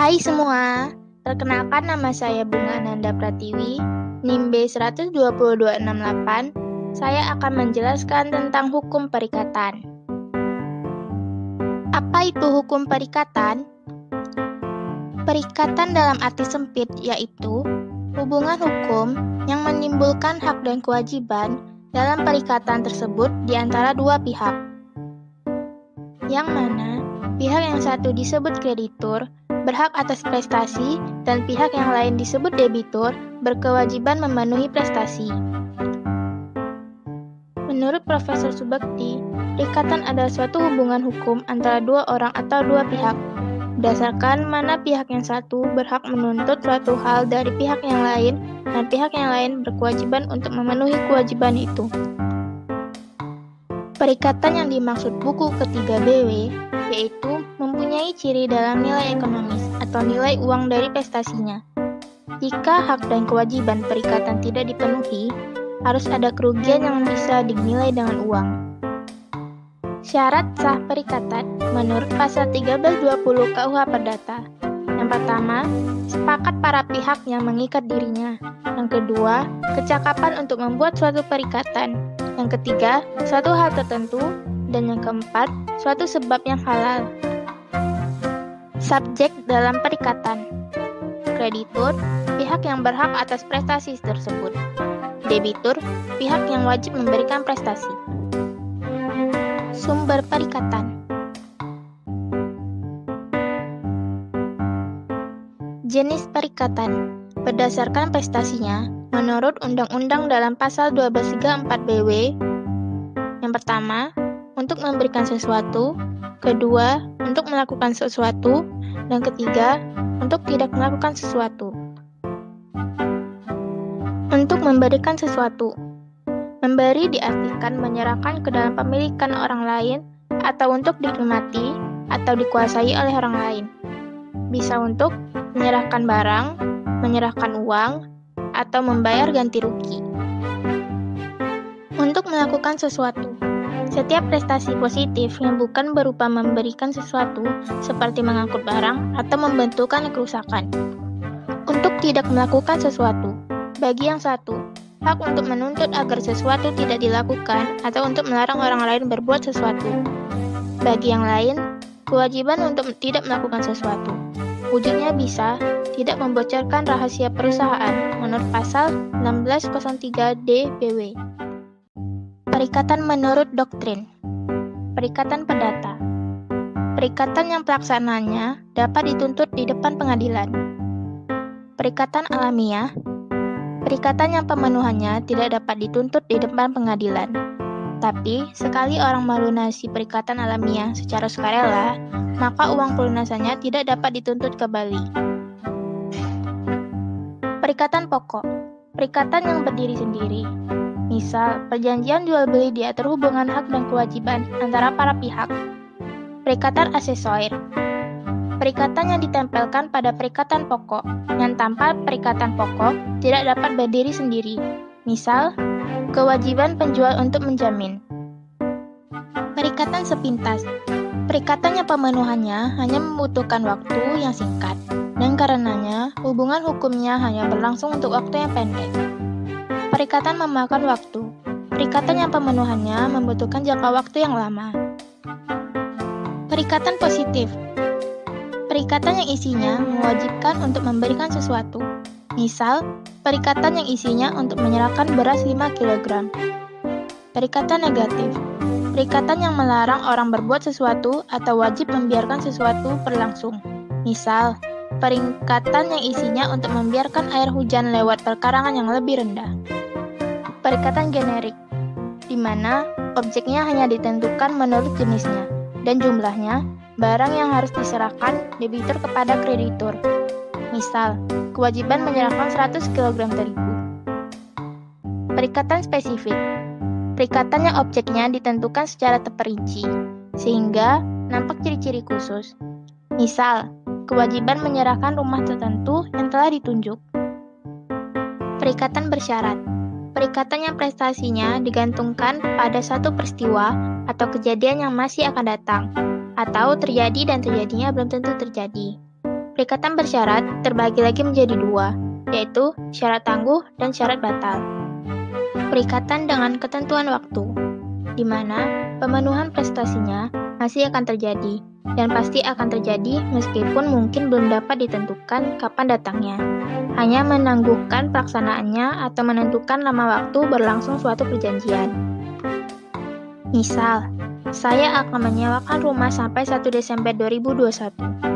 Hai semua, perkenalkan nama saya Bunga Nanda Pratiwi, NIM B122268. Saya akan menjelaskan tentang hukum perikatan. Apa itu hukum perikatan? Perikatan dalam arti sempit yaitu hubungan hukum yang menimbulkan hak dan kewajiban dalam perikatan tersebut di antara dua pihak. Yang mana pihak yang satu disebut kreditur, berhak atas prestasi, dan pihak yang lain disebut debitur, berkewajiban memenuhi prestasi. Menurut Profesor Subakti, perikatan adalah suatu hubungan hukum antara dua orang atau dua pihak, berdasarkan mana pihak yang satu berhak menuntut suatu hal dari pihak yang lain, dan pihak yang lain berkewajiban untuk memenuhi kewajiban itu. Perikatan yang dimaksud buku ketiga BW yaitu mempunyai ciri dalam nilai ekonomis atau nilai uang dari prestasinya. Jika hak dan kewajiban perikatan tidak dipenuhi, harus ada kerugian yang bisa dinilai dengan uang. Syarat sah perikatan menurut pasal 1320 KUH Perdata. Yang pertama, sepakat para pihak yang mengikat dirinya. Yang kedua, kecakapan untuk membuat suatu perikatan. Yang ketiga, suatu hal tertentu. Dan yang keempat, suatu sebab yang halal. Subjek dalam perikatan: kreditur, pihak yang berhak atas prestasi tersebut. Debitur, pihak yang wajib memberikan prestasi. Sumber perikatan: jenis perikatan berdasarkan prestasinya menurut Undang-Undang dalam pasal 1234 BW. Yang pertama, untuk memberikan sesuatu, kedua, untuk melakukan sesuatu, dan ketiga, untuk tidak melakukan sesuatu. Untuk memberikan sesuatu, memberi diartikan menyerahkan ke dalam pemilikan orang lain, atau untuk dinikmati atau dikuasai oleh orang lain. Bisa untuk menyerahkan barang, menyerahkan uang, atau membayar ganti rugi. Untuk melakukan sesuatu, setiap prestasi positif yang bukan berupa memberikan sesuatu, seperti mengangkut barang atau membentukkan kerusakan. Untuk tidak melakukan sesuatu, bagi yang satu, hak untuk menuntut agar sesuatu tidak dilakukan atau untuk melarang orang lain berbuat sesuatu. Bagi yang lain, kewajiban untuk tidak melakukan sesuatu. Wujudnya bisa tidak membocorkan rahasia perusahaan menurut pasal 1603 DBW. Perikatan menurut doktrin. Perikatan perdata. Perikatan yang pelaksananya dapat dituntut di depan pengadilan. Perikatan alamiah. Perikatan yang pemenuhannya tidak dapat dituntut di depan pengadilan. Tapi, sekali orang melunasi perikatan alamiah secara sukarela, maka uang pelunasannya tidak dapat dituntut kembali. Perikatan pokok. Perikatan yang berdiri sendiri. Misal, perjanjian jual beli diatur hubungan hak dan kewajiban antara para pihak. Perikatan aksesorir. Perikatan yang ditempelkan pada perikatan pokok, yang tanpa perikatan pokok tidak dapat berdiri sendiri. Misal, kewajiban penjual untuk menjamin. Perikatan sepintas. Perikatan yang pemenuhannya hanya membutuhkan waktu yang singkat, dan karenanya hubungan hukumnya hanya berlangsung untuk waktu yang pendek. Perikatan memakan waktu. Perikatan yang pemenuhannya membutuhkan jangka waktu yang lama. Perikatan positif. Perikatan yang isinya mewajibkan untuk memberikan sesuatu. Misal, perikatan yang isinya untuk menyerahkan beras 5 kg. Perikatan negatif. Perikatan yang melarang orang berbuat sesuatu atau wajib membiarkan sesuatu berlangsung. Misal, perikatan yang isinya untuk membiarkan air hujan lewat perkarangan yang lebih rendah. Perikatan generik, di mana objeknya hanya ditentukan menurut jenisnya dan jumlahnya barang yang harus diserahkan debitur kepada kreditur. Misal, kewajiban menyerahkan 100 kg terigu. Perikatan spesifik. Perikatan yang objeknya ditentukan secara terperinci, sehingga nampak ciri-ciri khusus. Misal, kewajiban menyerahkan rumah tertentu yang telah ditunjuk. Perikatan bersyarat. Perikatan yang prestasinya digantungkan pada satu peristiwa atau kejadian yang masih akan datang, atau terjadi dan terjadinya belum tentu terjadi. Perikatan bersyarat terbagi lagi menjadi dua, yaitu syarat tangguh dan syarat batal. Perikatan dengan ketentuan waktu, di mana pemenuhan prestasinya masih akan terjadi, dan pasti akan terjadi meskipun mungkin belum dapat ditentukan kapan datangnya. Hanya menangguhkan pelaksanaannya atau menentukan lama waktu berlangsung suatu perjanjian. Misal, saya akan menyewakan rumah sampai 1 Desember 2021.